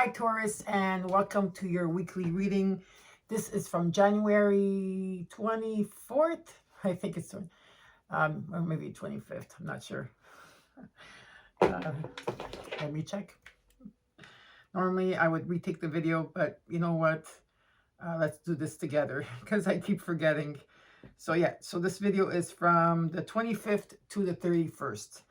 Hi Taurus, and welcome to your weekly reading. This is from January 24th. I think it's or maybe 25th. I'm not sure. Let me check. Normally I would retake the video, but you know what? Let's do this together because I keep forgetting. So yeah, so this video is from the 25th to the 31st.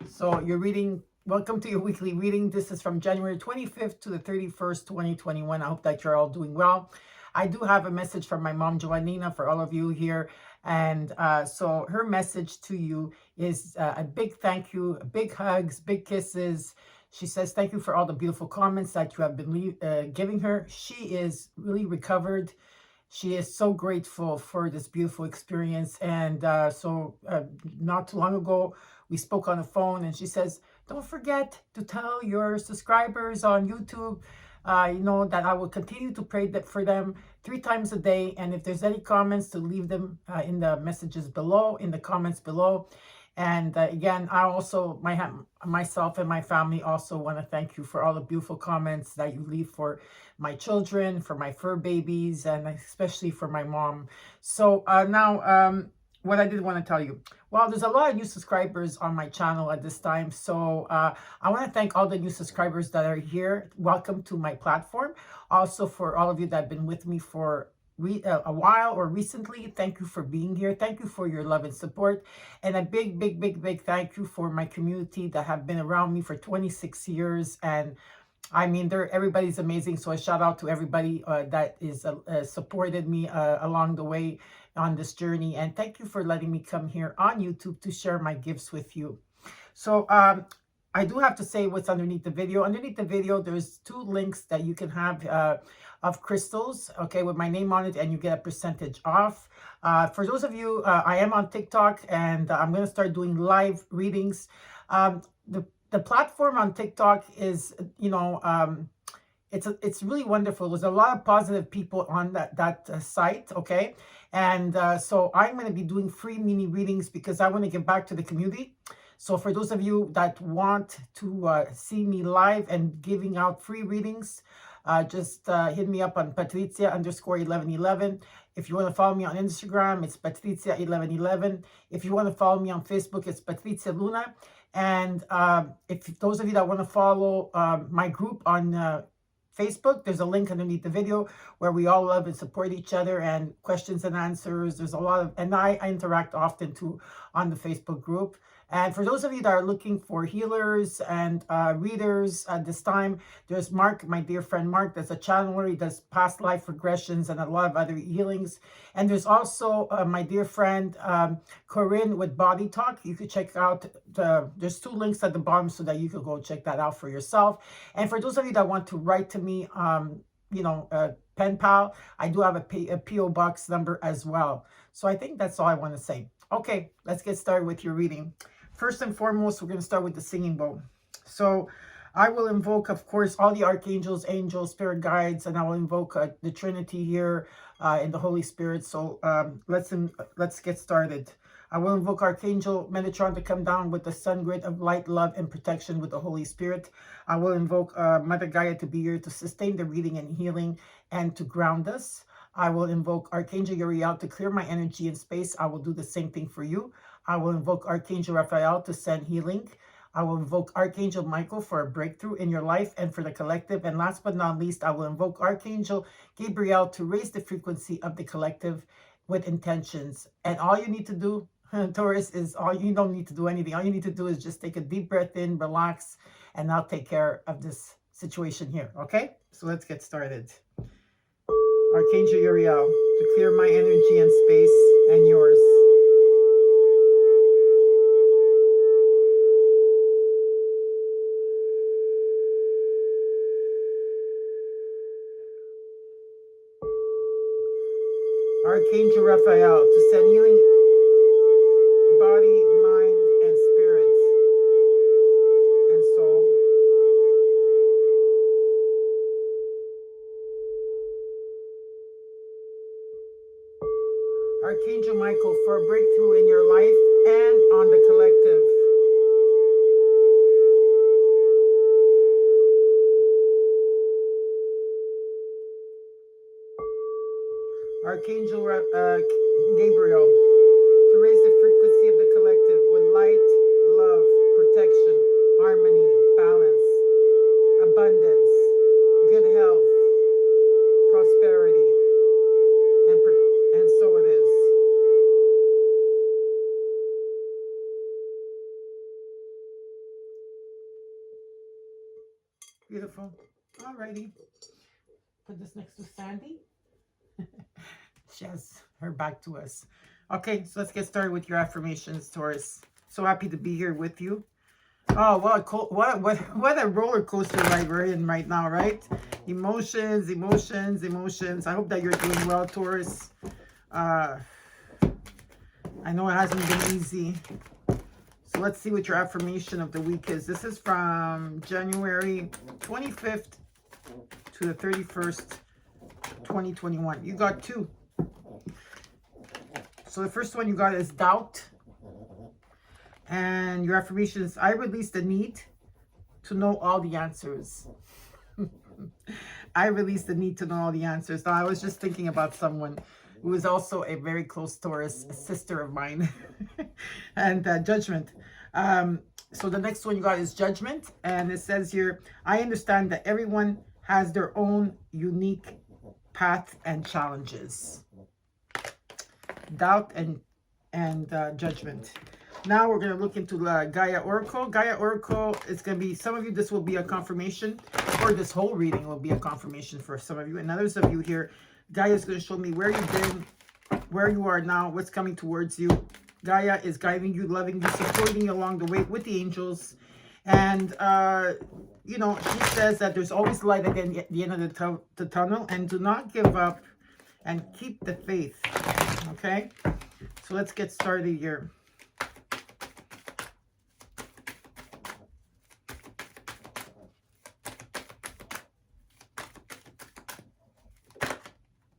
So you're reading. Welcome to your weekly reading. This is from January 25th to the 31st, 2021. I hope that you're all doing well. I do have a message from my mom, Joanina, for all of you here. And so her message to you is a big thank you, big hugs, big kisses. She says, thank you for all the beautiful comments that you have been giving her. She is really recovered. She is so grateful for this beautiful experience. And not too long ago, we spoke on the phone and she says, don't forget to tell your subscribers on YouTube, that I will continue to pray for them 3 times a day. And if there's any comments, to leave them in the messages below, in the comments below. And again, I also, myself and my family also want to thank you for all the beautiful comments that you leave for my children, for my fur babies, and especially for my mom. So now, what I did want to tell you. Well, there's a lot of new subscribers on my channel at this time. So I want to thank all the new subscribers that are here. Welcome to my platform. Also, for all of you that have been with me for a while or recently, thank you for being here. Thank you for your love and support. And a big thank you for my community that have been around me for 26 years. And I mean, everybody's amazing. So a shout out to everybody that is supported me along the way on this journey. And thank you for letting me come here on YouTube to share my gifts with you. So I do have to say what's underneath the video. Underneath the video, there's 2 links that you can have of crystals, okay, with my name on it, and you get a percentage off. For those of you, I am on TikTok, and I'm going to start doing live readings. The platform on TikTok is, it's really wonderful. There's a lot of positive people on that site, okay? And so I'm going to be doing free mini readings because I want to give back to the community. So for those of you that want to see me live and giving out free readings, just hit me up on Patrizia_1111. If you want to follow me on Instagram, it's Patrizia1111. If you want to follow me on Facebook, it's Patrizia Luna. And if those of you that want to follow my group on Facebook, there's a link underneath the video where we all love and support each other, and questions and answers. There's a lot of, and I interact often too on the Facebook group. And for those of you that are looking for healers and readers at this time, there's Mark, my dear friend Mark, that's a channeler. He does past life regressions and a lot of other healings. And there's also my dear friend Corinne with Body Talk. You could check out, there's 2 links at the bottom so that you could go check that out for yourself. And for those of you that want to write to me, pen pal, I do have a P.O. box number as well. So I think that's all I want to say. Okay, let's get started with your reading. First and foremost, we're going to start with the singing bowl. So I will invoke, of course, all the archangels, angels, spirit guides, and I will invoke the Trinity here and the Holy Spirit. So let's get started. I will invoke Archangel Metatron to come down with the sun grid of light, love, and protection with the Holy Spirit. I will invoke Mother Gaia to be here to sustain the reading and healing and to ground us. I will invoke Archangel Uriel to clear my energy and space. I will do the same thing for you. I will invoke Archangel Raphael to send healing. I will invoke Archangel Michael for a breakthrough in your life and for the collective. And last but not least, I will invoke Archangel Gabriel to raise the frequency of the collective with intentions. And all you need to do, Taurus, is you don't need to do anything. All you need to do is just take a deep breath in, relax, and I'll take care of this situation here. Okay? So let's get started. Archangel Uriel, to clear my energy and space and yours. Archangel Raphael, to send healing body, mind, and spirit and soul. Archangel Michael for a breakthrough in your life and on the collective. Archangel Gabriel, to raise the frequency of the collective with light, love, protection, harmony, balance, abundance, good health, prosperity, and so it is. Beautiful. Alrighty. Put this next to Sandy. She has her back to us. Okay, so let's get started with your affirmations, Taurus. So happy to be here with you. Oh, what a roller coaster ride we're in right now, right? Emotions, emotions, emotions. I hope that you're doing well, Taurus. I know it hasn't been easy. So let's see what your affirmation of the week is. This is from January 25th to the 31st, 2021. You got two. So the first one you got is doubt. And your affirmation is, I release the need to know all the answers. I release the need to know all the answers. Now, I was just thinking about someone who is also a very close Taurus, a sister of mine. And judgment. So the next one you got is judgment. And it says here, I understand that everyone has their own unique path and challenges. Doubt and judgment. Now we're going to look into Gaia Oracle. Gaia Oracle is going to be, some of you, this will be a confirmation, or this whole reading will be a confirmation for some of you. And others of you here, Gaia is going to show me where you've been, where you are now, what's coming towards you. Gaia is guiding you, loving you, supporting you along the way with the angels. And, you know, she says that there's always light at the end of the tunnel, and do not give up and keep the faith. Okay? So let's get started here.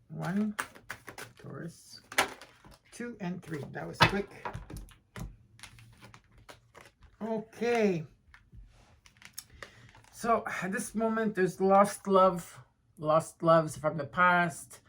One, Taurus, 2 and 3. That was quick. Okay. So at this moment, there's lost loves from the past.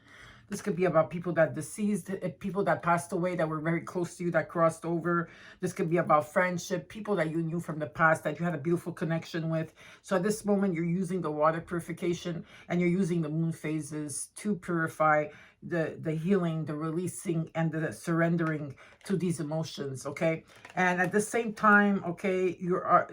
This could be about people that deceased, people that passed away, that were very close to you, that crossed over. This could be about friendship, people that you knew from the past that you had a beautiful connection with. So at this moment, you're using the water purification and you're using the moon phases to purify the healing, the releasing, and the surrendering to these emotions, okay? And at the same time, okay,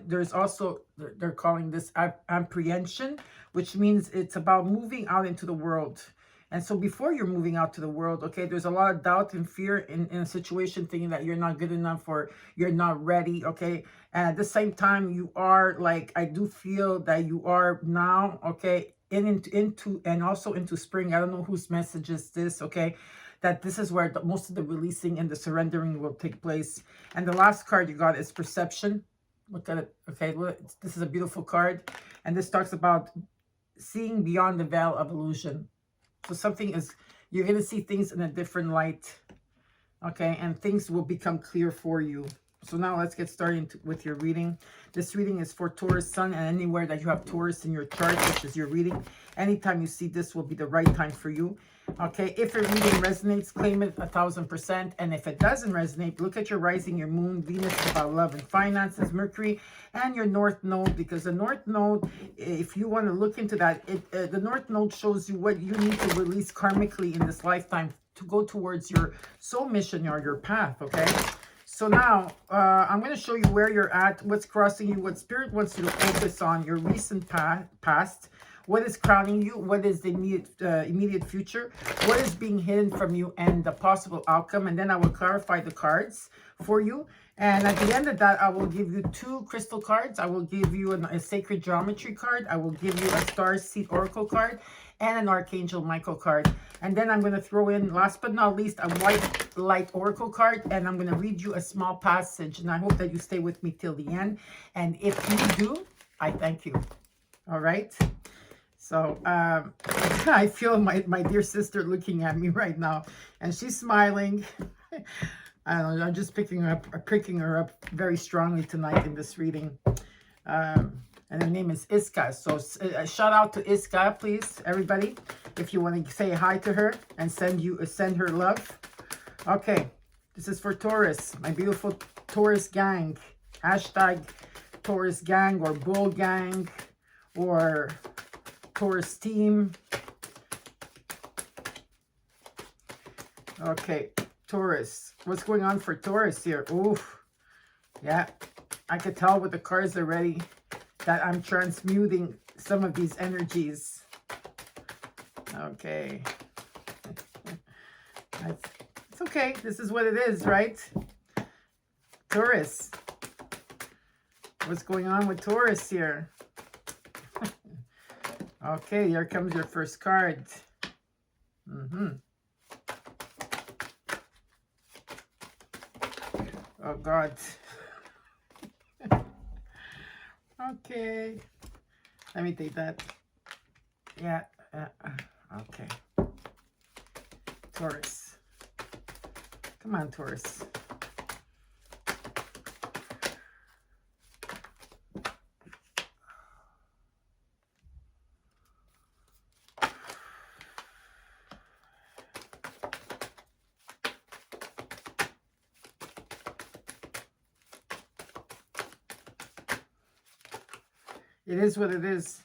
there's also, they're calling this apprehension, which means it's about moving out into the world. And so before you're moving out to the world, okay, there's a lot of doubt and fear in a situation, thinking that you're not good enough or you're not ready, okay? And at the same time, you are, like, I do feel that you are now, okay, into and also into spring. I don't know whose message is this, okay? That this is where most of the releasing and the surrendering will take place. And the last card you got is perception. Look at it, okay? This is a beautiful card. And this talks about seeing beyond the veil of illusion. So something is, you're going to see things in a different light, okay? And things will become clear for you. So now let's get started with your reading. This reading is for Taurus Sun, and anywhere that you have Taurus in your chart, which is your reading, anytime you see this will be the right time for you. Okay, if your reading resonates, claim it 1000%. And if it doesn't resonate, look at your rising, your moon, Venus is about love and finances, Mercury, and your North Node, because the North Node, if you want to look into that, the North Node shows you what you need to release karmically in this lifetime to go towards your soul mission or your path, okay? So now, I'm going to show you where you're at, what's crossing you, what Spirit wants you to focus on, your recent past, what is crowning you, what is the immediate future, what is being hidden from you, and the possible outcome. And then I will clarify the cards for you. And at the end of that, I will give you 2 crystal cards. I will give you a sacred geometry card. I will give you a star seed oracle card and an Archangel Michael card. And then I'm going to throw in, last but not least, a white light oracle card. And I'm going to read you a small passage. And I hope that you stay with me till the end. And if you do, I thank you. All right. So I feel my dear sister looking at me right now. And she's smiling. I don't know, I'm just picking her up very strongly tonight in this reading. And her name is Iska. So shout out to Iska, please, everybody. if you want to say hi to her and send her love. Okay, this is for Taurus, my beautiful Taurus gang. Hashtag Taurus gang or Bull gang or Taurus team. Okay, Taurus. What's going on for Taurus here? Oof. Yeah, I could tell with the cards already that I'm transmuting some of these energies. Okay. It's okay. This is what it is, right? Taurus. What's going on with Taurus here? Okay, here comes your first card. Oh, God. Okay. Let me take that. Yeah. Okay. Taurus. Come on, Taurus. It is what it is.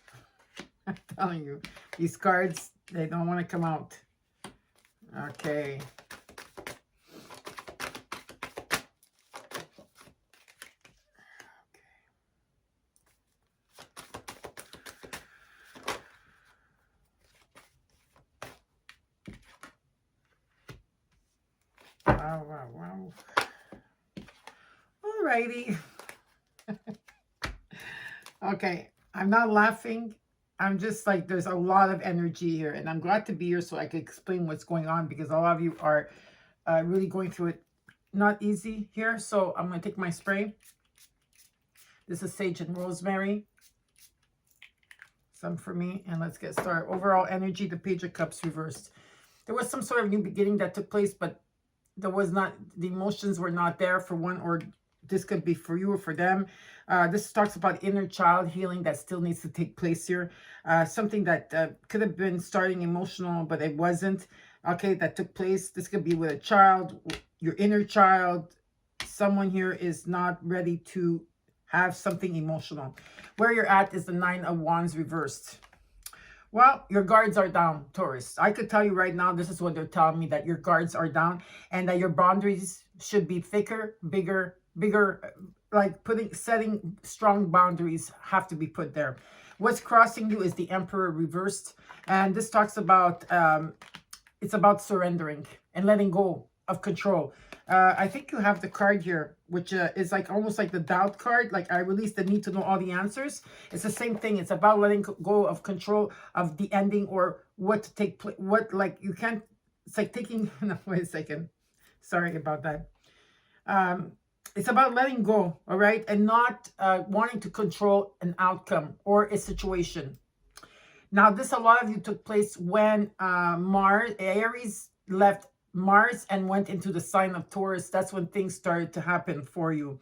I'm telling you. These cards, they don't want to come out. Okay. Wow. Alrighty. Okay, I'm not laughing. I'm just like, there's a lot of energy here, and I'm glad to be here so I can explain what's going on, because a lot of you are really going through it not easy here. So I'm going to take my spray. This is sage and rosemary. Some for me, and let's get started. Overall energy, the Page of Cups reversed. There was some sort of new beginning that took place, but there was not, the emotions were not there for one, or this could be for you or for them. This talks about inner child healing that still needs to take place here. Something that could have been starting emotional, but it wasn't. Okay, that took place. This could be with a child, your inner child. Someone here is not ready to have something emotional. Where you're at is the Nine of Wands reversed. Well, your guards are down, Taurus. I could tell you right now, this is what they're telling me, that your guards are down and that your boundaries should be thicker, bigger, like setting strong boundaries have to be put there. What's crossing you is the Emperor reversed. And this talks about, it's about surrendering and letting go of control. I think you have the card here, which is like almost like the doubt card. Like, I released the need to know all the answers. It's the same thing. It's about letting go of control of the ending, or what to take place. What, like, you can't, it's like taking, no, wait a second. Sorry about that. It's about letting go, all right? And not wanting to control an outcome or a situation. Now, this, a lot of you took place when Aries left Mars and went into the sign of Taurus. That's when things started to happen for you.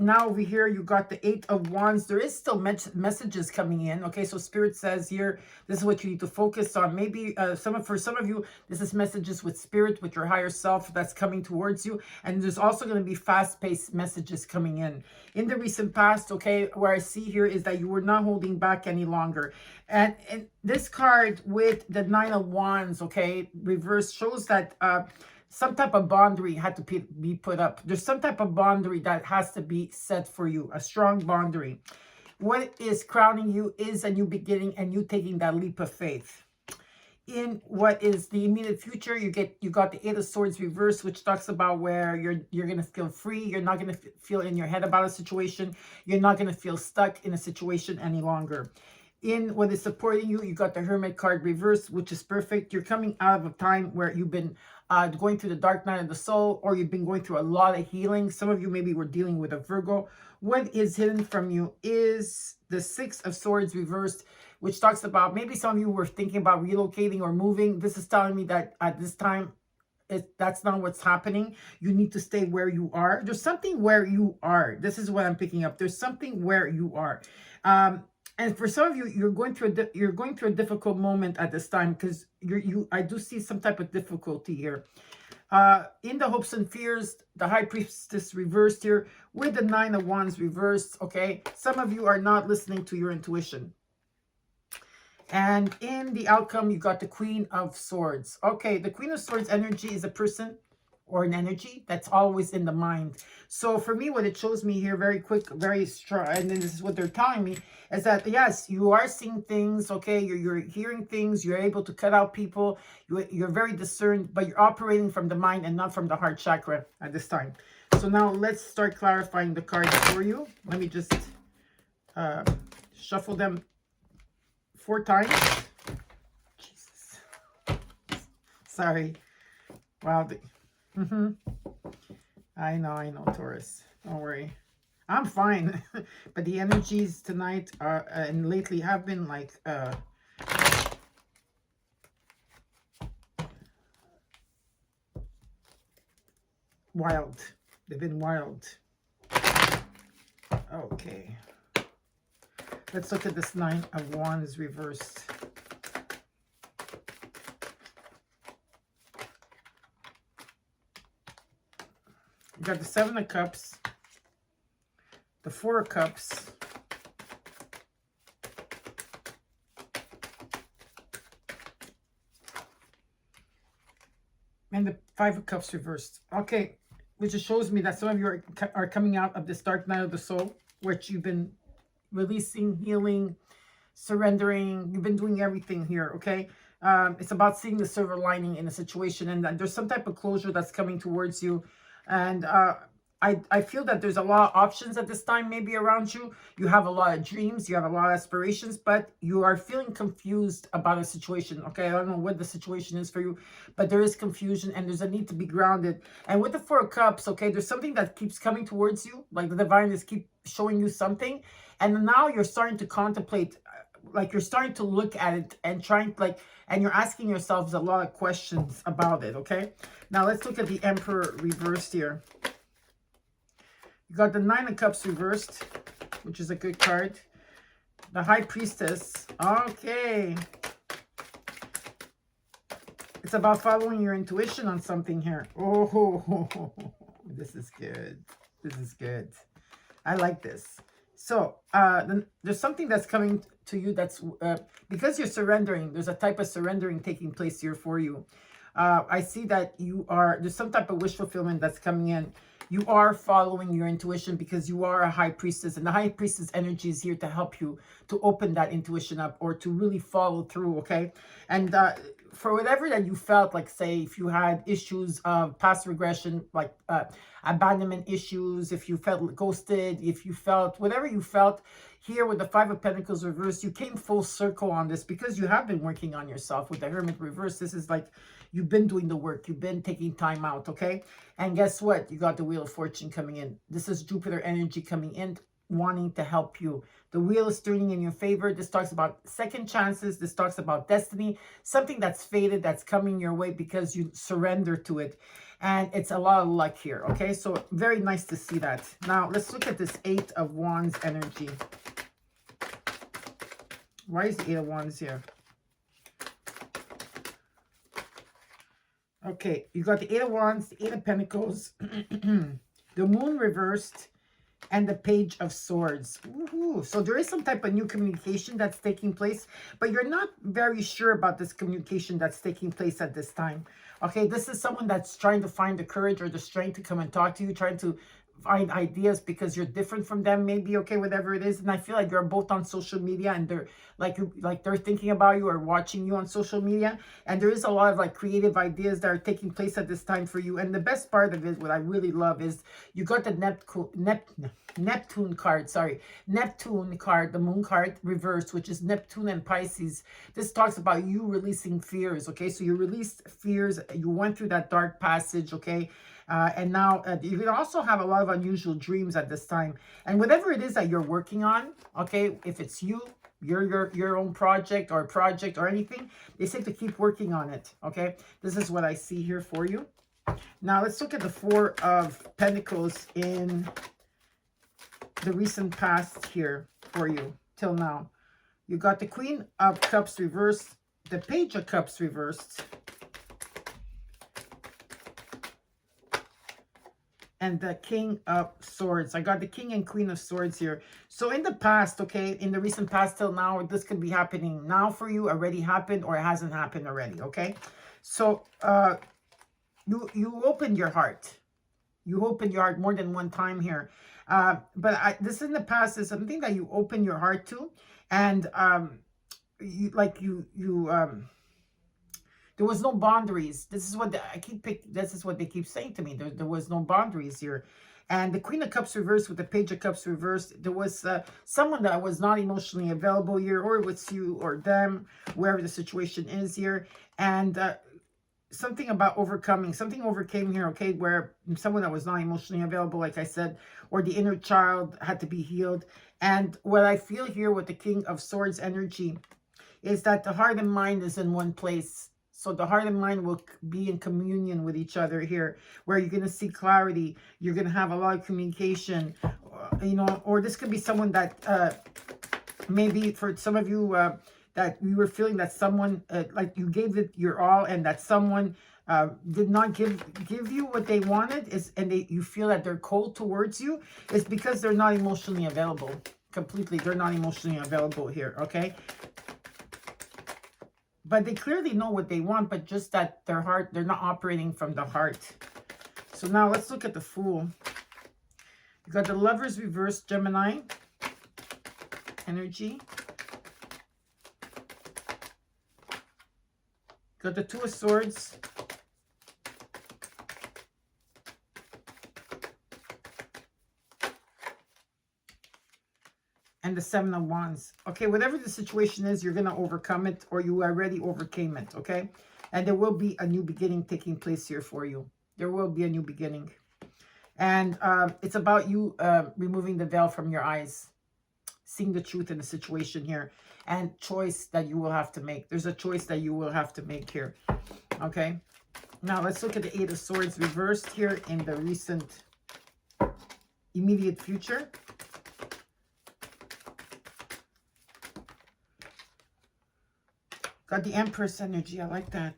Now over here, you got the Eight of Wands. There is still messages coming in. Okay, so Spirit says here, this is what you need to focus on. Maybe for some of you, this is messages with Spirit, with your higher self that's coming towards you. And there's also going to be fast-paced messages coming in. In the recent past, okay, where I see here is that you were not holding back any longer. And this card with the Nine of Wands, okay, reverse, shows that some type of boundary had to be put up. There's some type of boundary that has to be set for you, a strong boundary. What is crowning you is a new beginning and you taking that leap of faith. In what is the immediate future, you got the Eight of Swords reversed, which talks about where you're going to feel free. You're not going to feel in your head about a situation. You're not going to feel stuck in a situation any longer. In what is supporting you, you got the Hermit card reversed, which is perfect. You're coming out of a time where you've been going through the dark night of the soul, or you've been going through a lot of healing. Some of you maybe were dealing with a Virgo. What is hidden from you is the Six of Swords reversed, which talks about maybe some of you were thinking about relocating or moving. This is telling me that at this time, that's not what's happening. You need to stay where you are. There's something where you are. This is what I'm picking up. There's something where you are. And for some of you, you're going through a difficult moment at this time, because I do see some type of difficulty here. In the hopes and fears, the High Priestess reversed here with the Nine of Wands reversed. Okay, some of you are not listening to your intuition. And in the outcome, you got the Queen of Swords. Okay, the Queen of Swords energy is a person or an energy that's always in the mind. So for me, what it shows me here, very quick, very strong, and then this is what they're telling me, is that yes, you are seeing things, okay, you're hearing things, you're able to cut out people, you're very discerned, but you're operating from the mind and not from the heart chakra at this time. So now let's start clarifying the cards for you. Let me just shuffle them 4 times. Jesus. Sorry. Wow. I know, Taurus. Don't worry. I'm fine. But the energies tonight are, and lately have been like, wild. They've been wild. Okay. Let's look at this Nine of Wands reversed. You got the Seven of Cups, the Four of Cups, and the Five of Cups reversed. Okay, which just shows me that some of you are coming out of this dark night of the soul, which you've been releasing, healing, surrendering. You've been doing everything here, okay? It's about seeing the silver lining in a situation, and there's some type of closure that's coming towards you. And I feel that there's a lot of options at this time maybe around you. You have a lot of dreams, you have a lot of aspirations, but you are feeling confused about a situation, okay? I don't know what the situation is for you, but there is confusion and there's a need to be grounded. And with the Four of Cups, okay, there's something that keeps coming towards you, like the divine is keep showing you something, and now you're starting to contemplate, like you're starting to look at it and trying to and you're asking yourselves a lot of questions about it, okay? Now let's look at the Emperor reversed here. You got the Nine of Cups reversed, which is a good card. The High Priestess. Okay. It's about following your intuition on something here. Oh, this is good. This is good. I like this. So there's something that's coming to you that's because you're surrendering. There's a type of surrendering taking place here for you. I see that there's some type of wish fulfillment that's coming in. You are following your intuition because you are a High Priestess, and the High Priestess energy is here to help you to open that intuition up or to really follow through, okay? And for whatever that you felt, like say if you had issues of past regression, like abandonment issues, if you felt ghosted, if you felt whatever you felt, here with the Five of Pentacles reversed, you came full circle on this because you have been working on yourself. With the Hermit reversed, this is like you've been doing the work, you've been taking time out, okay? And guess what? You got the Wheel of Fortune coming in. This is Jupiter energy coming in, wanting to help you. The wheel is turning in your favor. This talks about second chances. This talks about destiny, something that's fated, that's coming your way because you surrender to it. And it's a lot of luck here, okay? So very nice to see that. Now, let's look at this Eight of Wands energy. Why is the Eight of Wands here? Okay, you got the Eight of Wands, the Eight of Pentacles, the Moon reversed, and the Page of Swords. Woohoo. So there is some type of new communication that's taking place, but you're not very sure about this communication that's taking place at this time. Okay, this is someone that's trying to find the courage or the strength to come and talk to you, trying to find ideas because you're different from them, maybe, okay, whatever it is. And I feel like you're both on social media and they're they're thinking about you or watching you on social media, and there is a lot of like creative ideas that are taking place at this time for you. And the best part of it, what I really love, is you got the Neptune card, the Moon card reversed, which is Neptune and Pisces. This talks about you releasing fears, okay? So you released fears, you went through that dark passage, okay? And now you can also have a lot of unusual dreams at this time. And whatever it is that you're working on, okay, if it's your own project or anything, they say to keep working on it, okay? This is what I see here for you. Now let's look at the Four of Pentacles in the recent past here for you till now. You got the Queen of Cups reversed, the Page of Cups reversed, and the King of Swords. I got the King and Queen of Swords here. So in the past, okay, in the recent past till now, this could be happening now for you, already happened, or it hasn't happened already, okay? So you opened your heart. You opened your heart more than one time here. But this in the past is something that you open your heart to, and there was no boundaries. This is what this is what they keep saying to me. There was no boundaries here. And the Queen of Cups reversed with the Page of Cups reversed. There was someone that was not emotionally available here, or it was you or them, wherever the situation is here. And something about overcoming, something overcame here, okay, where someone that was not emotionally available, like I said, or the inner child had to be healed. And what I feel here with the King of Swords energy is that the heart and mind is in one place. So the heart and mind will be in communion with each other here, where you're going to see clarity. You're going to have a lot of communication, you know, or this could be someone that maybe for some of you that you were feeling that someone, like you gave it your all, and that someone did not give you what they wanted, and you feel that they're cold towards you, is because they're not emotionally available. Completely, they're not emotionally available here, okay? But they clearly know what they want, but just that their heart, they're not operating from the heart. So now let's look at the Fool. You got the Lovers reversed, Gemini energy. Got the Two of Swords. And the Seven of Wands. Okay, whatever the situation is, you're going to overcome it, or you already overcame it, okay? And there will be a new beginning taking place here for you. There will be a new beginning. And it's about you removing the veil from your eyes, seeing the truth in the situation here, and choice that you will have to make. There's a choice that you will have to make here, okay? Now, let's look at the Eight of Swords reversed here in the recent immediate future. Got the Empress energy. I like that.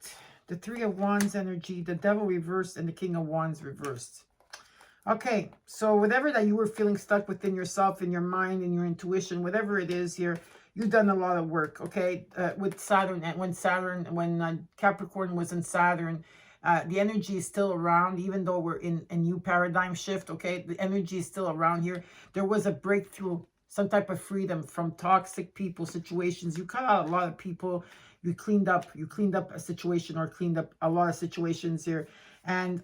The Three of Wands energy, the Devil reversed, and the King of Wands reversed. Okay, so whatever that you were feeling stuck within yourself, in your mind, in your intuition, whatever it is here, you've done a lot of work, okay? With Saturn, and when Capricorn was in Saturn, the energy is still around, even though we're in a new paradigm shift, okay? The energy is still around here. There was a breakthrough, some type of freedom from toxic people, situations. You cut out a lot of people. You cleaned up a situation, or cleaned up a lot of situations here. And,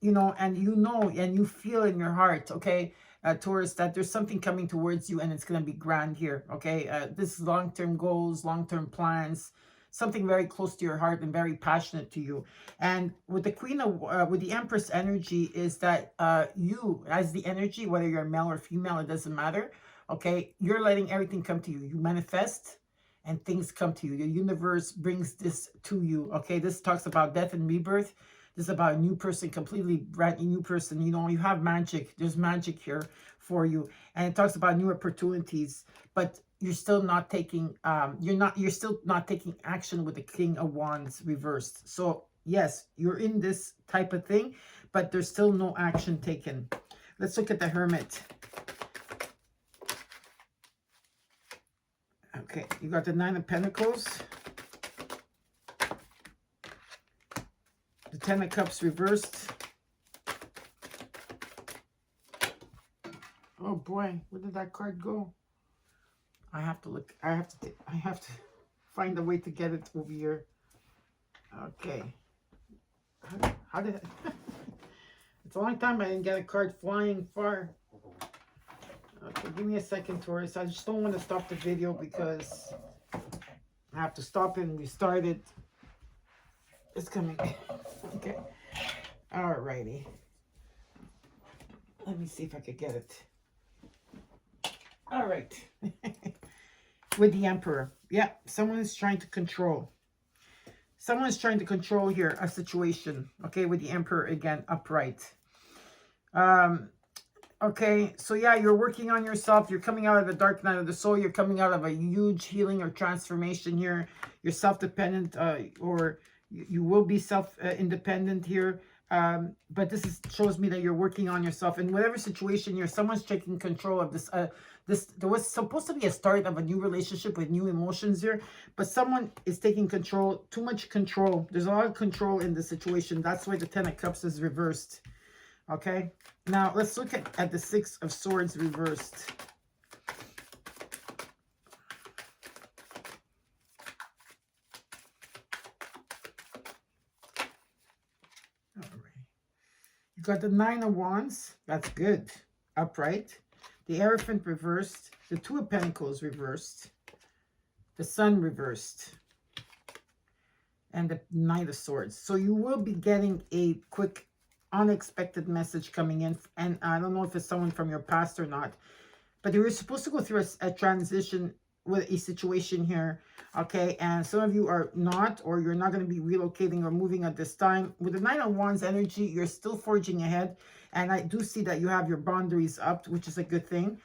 you know, and you feel in your heart, okay, Taurus, that there's something coming towards you, and it's going to be grand here, okay? This is long-term goals, long-term plans, something very close to your heart and very passionate to you. And with the Queen of, with the Empress energy, is that you, as the energy, whether you're male or female, it doesn't matter, okay? You're letting everything come to you. You manifest, and things come to you. The universe brings this to you, okay? This talks about death and rebirth. This is about a new person, completely brand new person. You know, you have magic. There's magic here for you. And it talks about new opportunities, but you're still not taking, you're still not taking action with the King of Wands reversed. So yes, you're in this type of thing, but there's still no action taken. Let's look at the Hermit. Okay, you got the Nine of Pentacles, the Ten of Cups reversed. Oh boy, where did that card go? I have to look. I have to find a way to get it over here. Okay. How did it? It's a long time I didn't get a card flying far. Okay, give me a second, Taurus. I just don't want to stop the video because I have to stop it and restart it. It's coming. Okay. Alrighty. Let me see if I could get it. All right. With the Emperor. Yeah, someone is trying to control. Someone is trying to control here a situation. Okay, with the Emperor again, upright. Okay, so yeah, you're working on yourself. You're coming out of the dark night of the soul. You're coming out of a huge healing or transformation here. You're self-dependent, or you will be self-independent here. But shows me that you're working on yourself. In whatever situation you're, someone's taking control of this. There was supposed to be a start of a new relationship with new emotions here, but someone is taking control, too much control. There's a lot of control in the situation. That's why the Ten of Cups is reversed. Okay, now let's look at the Six of Swords reversed. All right. You got the Nine of Wands. That's good. Upright. The Hierophant reversed. The Two of Pentacles reversed. The Sun reversed. And the Knight of Swords. So you will be getting a quick unexpected message coming in, and I don't know if it's someone from your past or not, but you were supposed to go through a transition with a situation here, okay? And some of you are not, or you're not going to be relocating or moving at this time. With the Nine of Wands energy, you're still forging ahead, and I do see that you have your boundaries up, which is a good thing.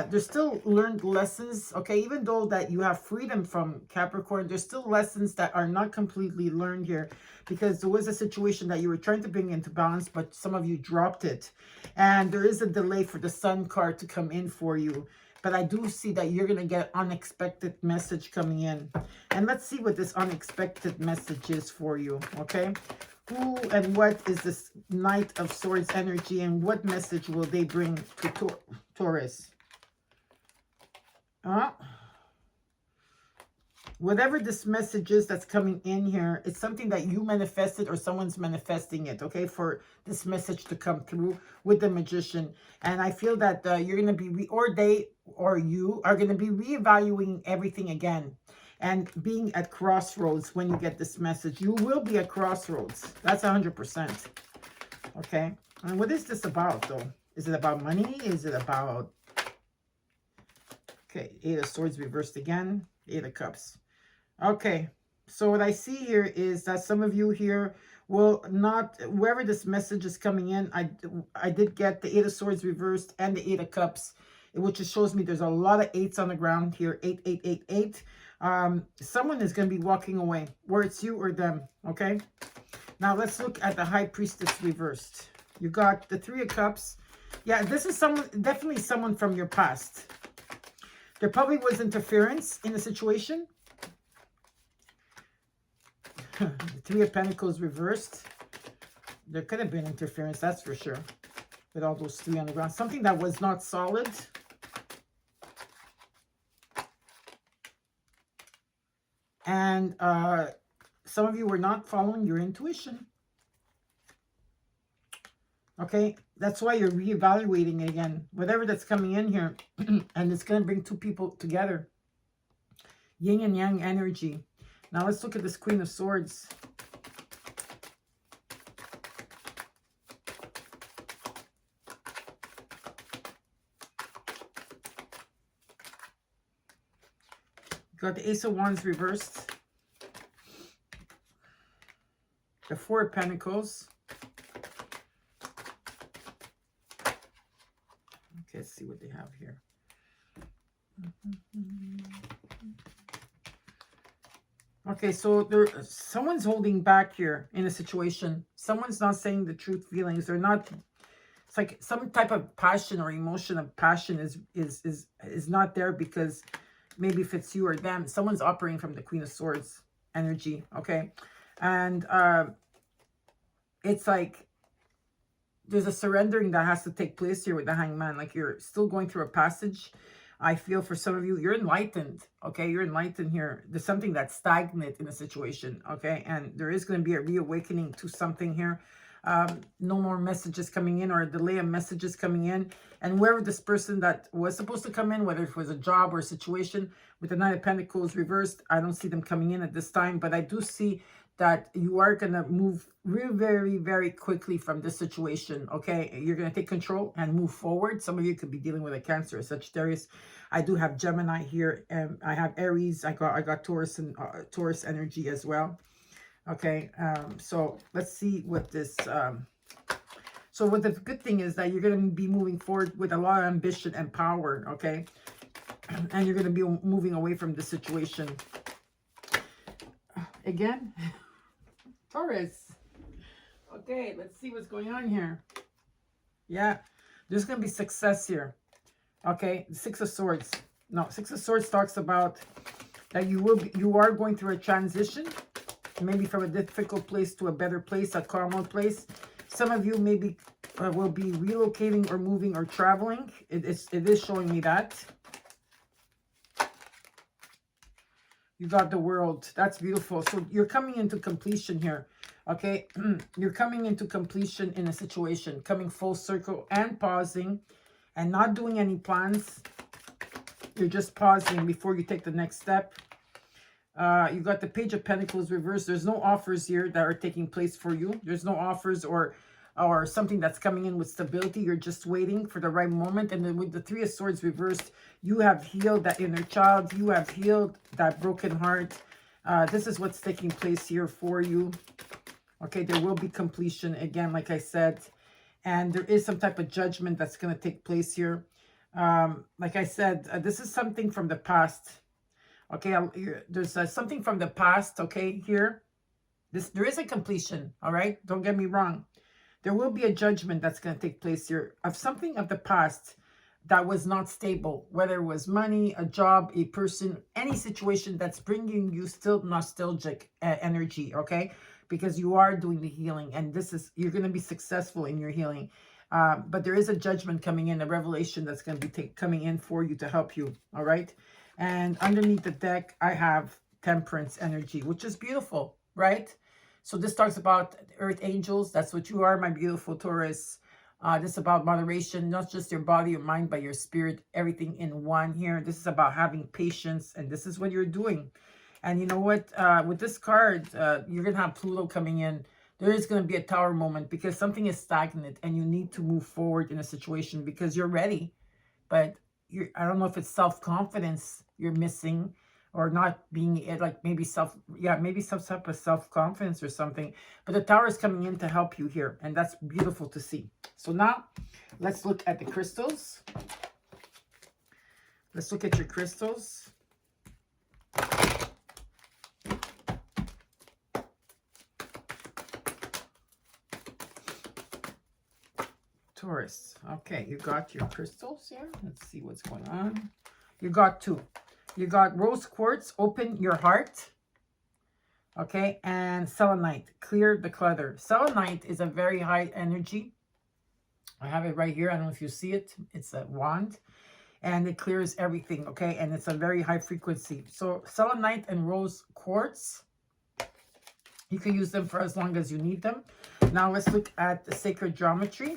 There's still learned lessons, okay? Even though that you have freedom from Capricorn, there's still lessons that are not completely learned here, because there was a situation that you were trying to bring into balance, but some of you dropped it. And there is a delay for the Sun card to come in for you. But I do see that you're going to get unexpected message coming in. And let's see what this unexpected message is for you, okay? Who and what is this Knight of Swords energy, and what message will they bring to Taurus? Whatever this message is that's coming in here, it's something that you manifested or someone's manifesting it, okay, for this message to come through with the Magician. And I feel that you're going to be, or they or you are going to be reevaluating everything again and being at crossroads when you get this message. You will be at crossroads. That's 100%. Okay. And what is this about, though? Is it about money? Is it about... Okay, Eight of Swords reversed again. Eight of Cups. Okay, so what I see here is that some of you here will not, wherever this message is coming in, I did get the Eight of Swords reversed and the Eight of Cups, which just shows me there's a lot of eights on the ground here. 8, 8, 8, 8. Someone is going to be walking away, whether it's you or them, okay? Now let's look at the High Priestess reversed. You got the Three of Cups. Yeah, this is definitely someone from your past. There probably was interference in the situation. The Three of Pentacles reversed. There could have been interference, that's for sure. With all those three on the ground. Something that was not solid. And some of you were not following your intuition. Okay, that's why you're reevaluating it again. Whatever that's coming in here, and it's going to bring two people together. Yin and Yang energy. Now let's look at this Queen of Swords. Got the Ace of Wands reversed. The Four of Pentacles. Okay, let's see what they have here. Okay, so someone's holding back here in a situation. Someone's not saying the truth feelings. They're not, it's like some type of passion or emotion of passion is not there, because maybe if it's you or them, someone's operating from the Queen of Swords energy, okay? And it's like there's a surrendering that has to take place here with the Hangman. Like you're still going through a passage. I feel for some of you, you're enlightened, okay? You're enlightened here. There's something that's stagnant in a situation, okay? And there is going to be a reawakening to something here. No more messages coming in, or a delay of messages coming in. And wherever this person that was supposed to come in, whether it was a job or a situation, with the Knight of Pentacles reversed, I don't see them coming in at this time. But I do see that you are going to move very, very quickly from this situation, okay? You're going to take control and move forward. Some of you could be dealing with a Cancer or Sagittarius. I do have Gemini here, and I have Aries. I got Taurus and Taurus energy as well. Okay, so let's see what this So what the good thing is that you're going to be moving forward with a lot of ambition and power, okay? And you're going to be moving away from the situation. Again, Taurus. Okay, let's see what's going on here. Yeah, there's going to be success here. Okay, Six of Swords. No, Six of Swords talks about that you are going through a transition, maybe from a difficult place to a better place, a calmer place. Some of you maybe will be relocating or moving or traveling. It is showing me that. You got the World. That's beautiful. So you're coming into completion here. Okay, you're coming into completion in a situation, coming full circle and pausing and not doing any plans. You're just pausing before you take the next step. You got the Page of Pentacles reversed. There's no offers here that are taking place for you. There's no offers or something that's coming in with stability. You're just waiting for the right moment. And then with the Three of Swords reversed, you have healed that inner child. You have healed that broken heart. This is what's taking place here for you. Okay, there will be completion again, like I said. And there is some type of judgment that's going to take place here. Like I said, this is something from the past. Okay, there's something from the past, okay, here. There is a completion, all right? Don't get me wrong. There will be a judgment that's going to take place here of something of the past that was not stable, whether it was money, a job, a person, any situation that's bringing you still nostalgic energy, okay? Because you are doing the healing, and you're going to be successful in your healing. But there is a judgment coming in, a revelation that's going to be coming in for you to help you, all right? And underneath the deck, I have Temperance Energy, which is beautiful, right? So this talks about earth angels. That's what you are, my beautiful Taurus. This is about moderation, not just your body, your mind, but your spirit, everything in one here. This is about having patience, and this is what you're doing. And you know what? With this card, you're going to have Pluto coming in. There is going to be a tower moment because something is stagnant and you need to move forward in a situation because you're ready. But I don't know if it's self-confidence you're missing or not being like maybe some type of self-confidence or something. But the tower is coming in to help you here. And that's beautiful to see. So now let's look at the crystals. Let's look at your crystals. Taurus. Okay, you got your crystals here. Let's see what's going on. You got two. You got rose quartz, open your heart. Okay, and selenite, clear the clutter. Selenite is a very high energy. I have it right here. I don't know if you see it. It's a wand. And it clears everything, okay? And it's a very high frequency. So selenite and rose quartz, you can use them for as long as you need them. Now let's look at the sacred geometry.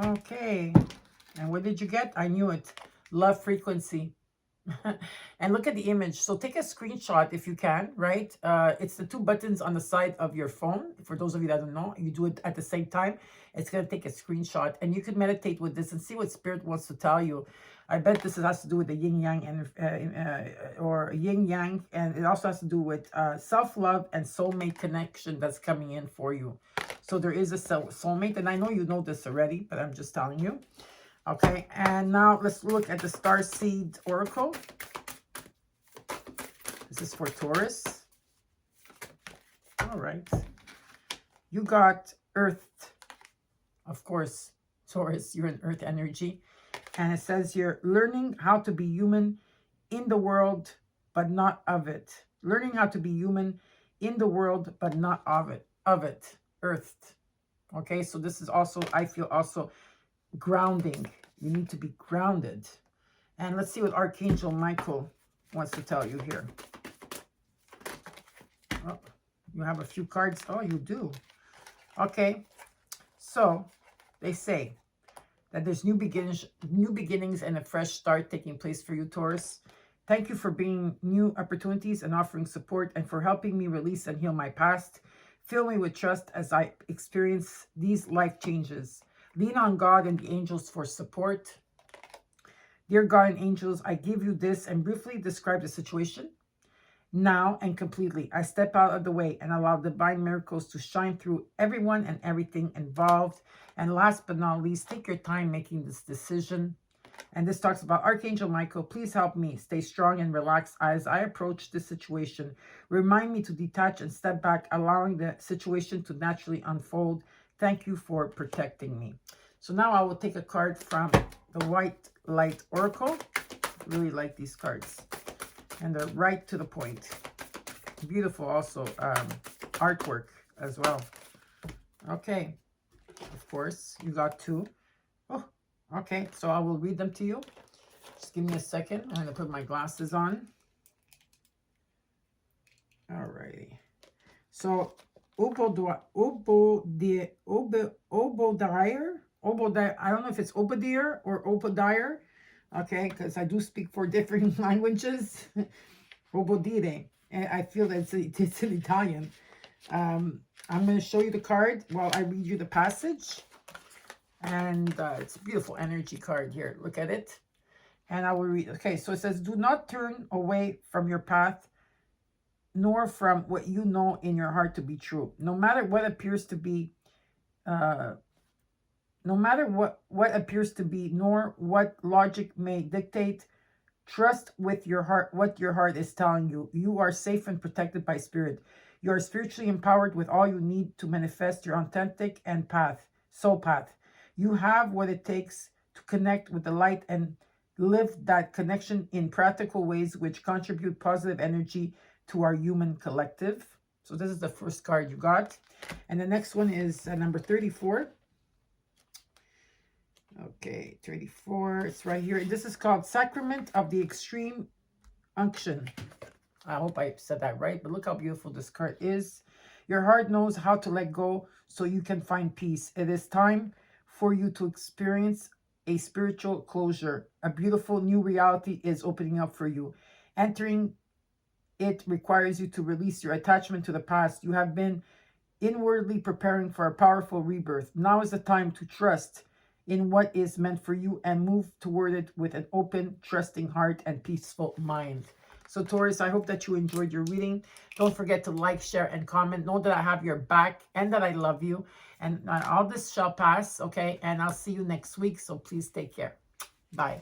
Okay, and what did you get? I knew it. Love frequency. And look at the image. So take a screenshot if you can, right? It's the two buttons on the side of your phone. For those of you that don't know, you do it at the same time. It's going to take a screenshot, and you can meditate with this and see what spirit wants to tell you. I bet this has to do with the yin yang or yin yang, and it also has to do with self-love and soulmate connection that's coming in for you. So there is a soulmate, and I know you know this already, but I'm just telling you. Okay, and now let's look at the Starseed Oracle. This is for Taurus. All right. You got Earth. Of course, Taurus, you're an Earth energy. And it says here, learning how to be human in the world, but not of it. Learning how to be human in the world, but not of it. Earth. Okay, so this is also, I feel also grounding. You need to be grounded. And let's see what Archangel Michael wants to tell you here. Oh, you have a few cards. Oh, you do. Okay. So they say that there's new beginnings and a fresh start taking place for you, Taurus. Thank you for bringing new opportunities and offering support, and for helping me release and heal my past. Fill me with trust as I experience these life changes. Lean on God and the angels for support. Dear God and angels, I give you this and briefly describe the situation. now and completely. I step out of the way and allow divine miracles to shine through everyone and everything involved. And last but not least, take your time making this decision. And this talks about Archangel Michael. Please help me stay strong and relaxed as I approach this situation. Remind me to detach and step back, allowing the situation to naturally unfold. Thank you for protecting me. So now I will take a card from the White Light Oracle. Really like these cards. And they're right to the point. Beautiful also artwork as well. Okay. Of course, you got two. Oh, okay. So I will read them to you. Just give me a second. I'm going to put my glasses on. Alrighty. So, Obodiah, I don't know if it's Obadiah or Obadiah. Okay, because I do speak 4 different languages. Obodire. And I feel that it's in Italian. I'm going to show you the card while I read you the passage. And it's a beautiful energy card here. Look at it. And I will read. Okay, so it says, do not turn away from your path, nor from what you know in your heart to be true. No matter what appears to be, nor what logic may dictate, trust with your heart what your heart is telling you. You are safe and protected by spirit. You are spiritually empowered with all you need to manifest your authentic and soul path. You have what it takes to connect with the light and live that connection in practical ways which contribute positive energy to our human collective. So this is the first card you got. And the next one is number 34. Okay, 34. It's right here. This is called Sacrament of the Extreme Unction. I hope I said that right, but look how beautiful this card is. Your heart knows how to let go so you can find peace. It is time for you to experience a spiritual closure. A beautiful new reality is opening up for you. Entering it requires you to release your attachment to the past. You have been inwardly preparing for a powerful rebirth. Now is the time to trust in what is meant for you and move toward it with an open, trusting heart and peaceful mind. So Taurus, I hope that you enjoyed your reading. Don't forget to like, share, and comment. Know that I have your back and that I love you. And all this shall pass, okay? And I'll see you next week. So please take care. Bye.